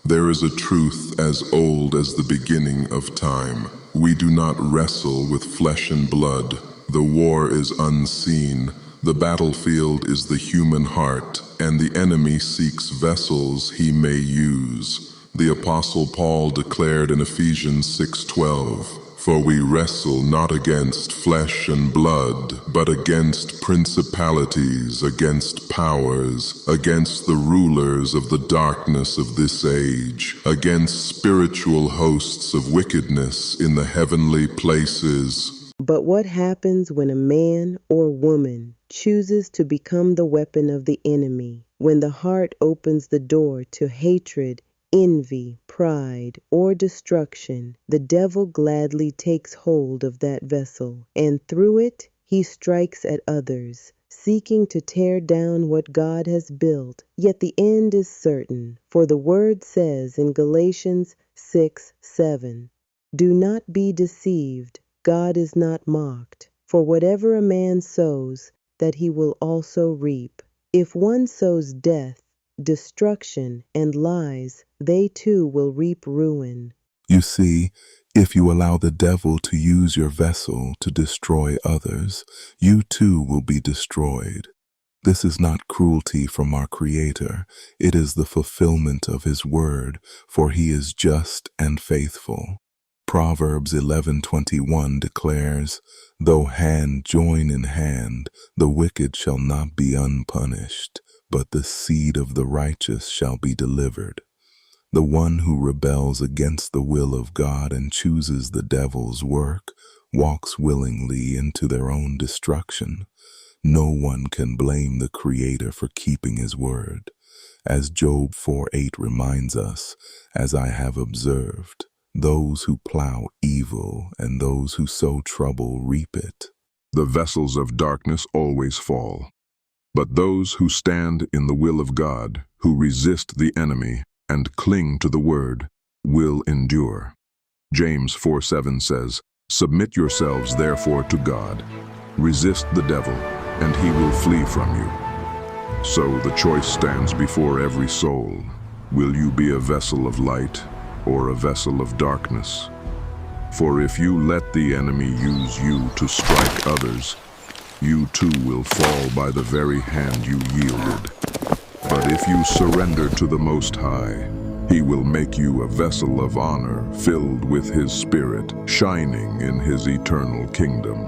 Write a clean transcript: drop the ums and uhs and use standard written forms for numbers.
There is a truth as old as the beginning of time. We do not wrestle with flesh and blood. The war is unseen. The battlefield is the human heart, and the enemy seeks vessels he may use. The Apostle Paul declared in Ephesians 6:12, "For we wrestle not against flesh and blood, but against principalities, against powers, against the rulers of the darkness of this age, against spiritual hosts of wickedness in the heavenly places." But what happens when a man or woman chooses to become the weapon of the enemy? When the heart opens the door to hatred, envy, pride, or destruction, the devil gladly takes hold of that vessel, and through it he strikes at others, seeking to tear down what God has built. Yet the end is certain, for the word says in Galatians 6:7, "Do not be deceived. God is not mocked, for whatever a man sows, that he will also reap. If one sows death, destruction, and lies, they too will reap ruin." You see, if you allow the devil to use your vessel to destroy others, you too will be destroyed. This is not cruelty from our Creator. It is the fulfillment of His word, for He is just and faithful. Proverbs 11:21 declares, "Though hand join in hand, the wicked shall not be unpunished, but the seed of the righteous shall be delivered." The one who rebels against the will of God and chooses the devil's work walks willingly into their own destruction. No one can blame the Creator for keeping His word. As Job 4:8 reminds us, "As I have observed, those who plow evil and those who sow trouble reap it." The vessels of darkness always fall, but those who stand in the will of God, who resist the enemy and cling to the word, will endure. James 4:7 says, "Submit yourselves therefore to God. Resist the devil, and he will flee from you." So the choice stands before every soul. Will you be a vessel of light or a vessel of darkness? For if you let the enemy use you to strike others, you too will fall by the very hand you yielded. But if you surrender to the Most High, He will make you a vessel of honor, filled with His Spirit, shining in His eternal kingdom.